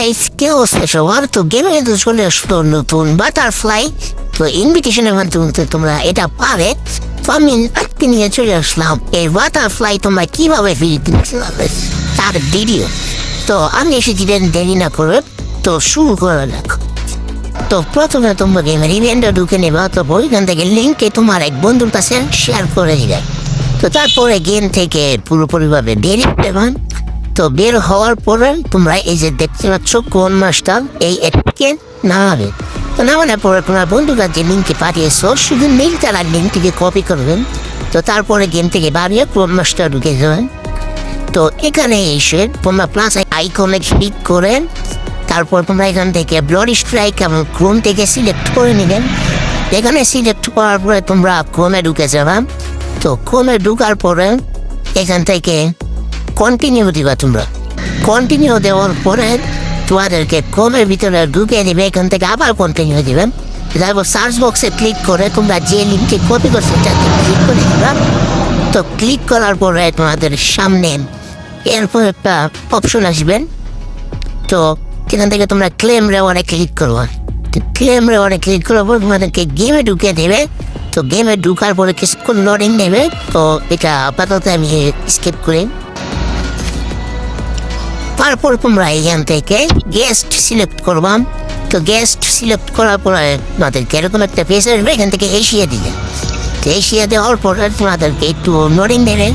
Guys কে অবস্থা সবার? তো গেমে কিন্তু চলে আসলো নতুন বাটারফ্লাই। তো ইনভিটেশনের মাধ্যমে তোমরা এটা পাবে। তো আমি আজকে নিয়ে চলে আসলাম এই বাটারফ্লাই তোমরা কিভাবে ফ্রি কিনতে পারবে তার ভিডিও। তো আমি এসেছি দেরি না করে, তো শুরু করা যাক। তো প্রথমে তোমরা গেমের ইভেন্টে ঢুকে নেবা, তো ওইখান থেকে লিঙ্কে তোমার এক বন্ধুর কাছে শেয়ার করে দিবে। তো তারপরে গেম থেকে পুরোপুরিভাবে বেরিয়ে দেবেন। তো বের হওয়ার পরে তোমরা এই যে দেখতে পাচ্ছ কোন মাসটা এই অ্যাপকে নামাবে। তো নামানোর পরে তোমার বন্ধুরা যে লিঙ্কে পাঠিয়েছো শুধু লিঙ্কটা আর লিঙ্কটিকে কপি করবেন। তো তারপরে গেম থেকে বাড়িয়ে কোন মাসটা ঢুকে যাবেন। তো এখানে এসে তোমরা প্লাস আইকনে ক্লিক করেন। তারপর তোমরা এখান থেকে ব্লাডি স্ট্রাইক এবং ক্রোম থেকে সিলেক্ট করে নেবেন। এখানে সিলেক্ট করার পরে তোমরা ক্রোমে ঢুকে যাবে। তো ক্রোমে ঢুকার পরে এখান থেকে কন্টিনিউ দিবা। তোমরা কন্টিনিউ দেওয়ার পরে তোমাদেরকে ক্রোমের ভিতরে ঢুকে দেবে। এখান থেকে আবার কন্টিনিউ দেবেন। তারপর সার্চ বক্সে ক্লিক করে তোমরা যে লিঙ্কটি কপি করছো তাতে ক্লিক করে দিবা। তো ক্লিক করার পরে তোমাদের সামনে এরপর একটা অপশন আসবেন। তো এখান থেকে তোমরা ক্লেম রেওয়ার্ডে ক্লিক করবো। তো ক্লেম রেওয়ার্ডে ক্লিক করার পর তোমাদেরকে গেমে ঢুকে দেবে। তো গেমে ঢুকার পরে কিছুক্ষণ লোডিং নেবে। তো এটা আপাতত আমি স্কিপ করি। তারপর তোমরা এখান থেকে গেস্ট সিলেক্ট করবাম। তো গেস্ট সিলেক্ট করার পরে তোমাদেরকে এরকম একটা পেজ আসবে, এখান থেকে এশিয়া দিবে। তো এশিয়া দেওয়ার পরে তোমাদেরকে একটু লোডিং দেবে।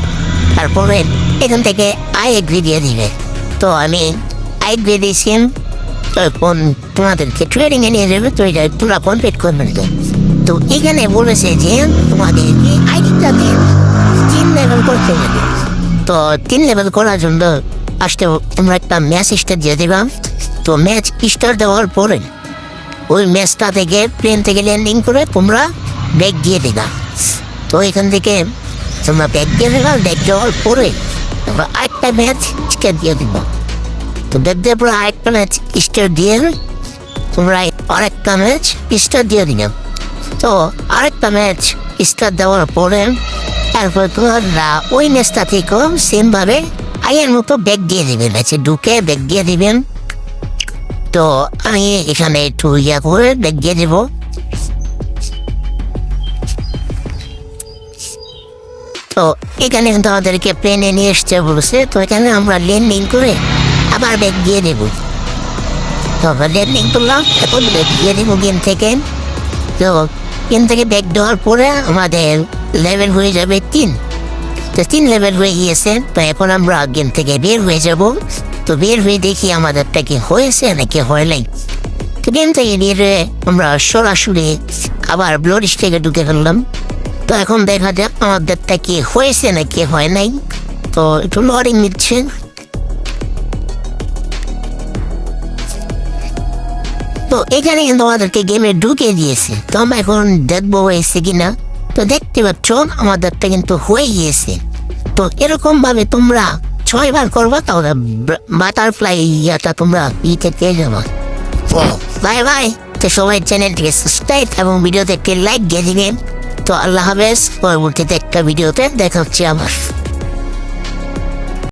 তারপরে এখান থেকে আই এগ্রি দিয়ে দিবে। তো আমি আই এগ্রি দিয়েছি। তখন তোমাদেরকে ট্রেডিংয়ে নিয়ে যাবে। তো এটা তোমরা কমপ্লিট করবে। তো এখানে বলেছে যে তোমাদেরকে আইডিটা দিয়ে 3 লেভেল করতে হবে। তো 3 লেভেল করার জন্য আসতে তোমরা একটা ম্যাচ স্টার দিয়ে দেবা। তো ম্যাচ স্টার দেওয়ার পরে ওই ম্যাচটা থেকে প্লেন থেকে ল্যান্ডিং করে তোমরা ব্যাগ দিয়ে দেবা। তো এখান থেকে তোমরা ব্যাগ দিয়ে দেবা। ব্যাগ দেওয়ার পরে তোমরা আরেকটা ম্যাচ স্টার দিয়ে দেবা। তো ব্যাগ দেওয়ার পরে আরেকটা ম্যাচ স্টার দিয়ে তোমরা আরেকটা ম্যাচ স্টার দিয়ে দিবে। তো আরেকটা ম্যাচ স্টার দেওয়ার পরে তারপর তোমরা ওই ম্যাচটা থেকেও সেমভাবে আগের মতো ব্যাগ দিয়ে দেবেন। ম্যাচে ঢুকে ব্যাগ দিয়ে দিবেন। তো আমি এখানে একটু করে ব্যাগ দিয়ে দেব। তো এখানে কিন্তু আমাদেরকে প্লেনে নিয়ে এসতে বলছে। তো এখানে আমরা ল্যান্ডিং করে আবার ব্যাগ দিয়ে দেবো। তো আমরা ল্যান্ডিং করলাম, এখন ব্যাগ দিয়ে দেবো গেম থেকে। তো গেম থেকে ব্যাগ দেওয়ার পরে আমাদের লেভেল হয়ে যাবে 3। তো 3 লেভেল হয়ে গিয়েছে। তো এখন আমরা গেম থেকে বের হয়ে যাব। তো বের হয়ে দেখি আমাদেরটা কি হয়েছে নাকি হয় নাই। তো গেম থেকে বের আমরা সরাসরি আবার ব্লাডি স্ট্রাইকে ঢুকে ফেললাম। তো এখন দেখা যাক আমাদেরটা কি হয়েছে নাকি হয় নাই। তো একটু লোডিং নিচ্ছে। তো এখানে কিন্তু আমাদেরকে গেমে ঢুকে দিয়েছে। তো আমরা এখন দেখবো হয়েছে কিনা। তো দেখতে পাচ্ছ আমাদেরটা কিন্তু হয়ে গিয়েছে। তো এরকম ভাবে তোমরা 6 বার করবা, তাহলে বাটারফ্লাই ইয়াটা তোমরা পেয়ে যাবা। Bye bye. তো সবাই চ্যানেলটিকে সাবস্ক্রাইব এবং ভিডিওতে একটি লাইক দিয়ে দিবেন। তো আল্লাহ হাফেজ। পরবর্তীতে একটা ভিডিওতে দেখা হচ্ছে আমার।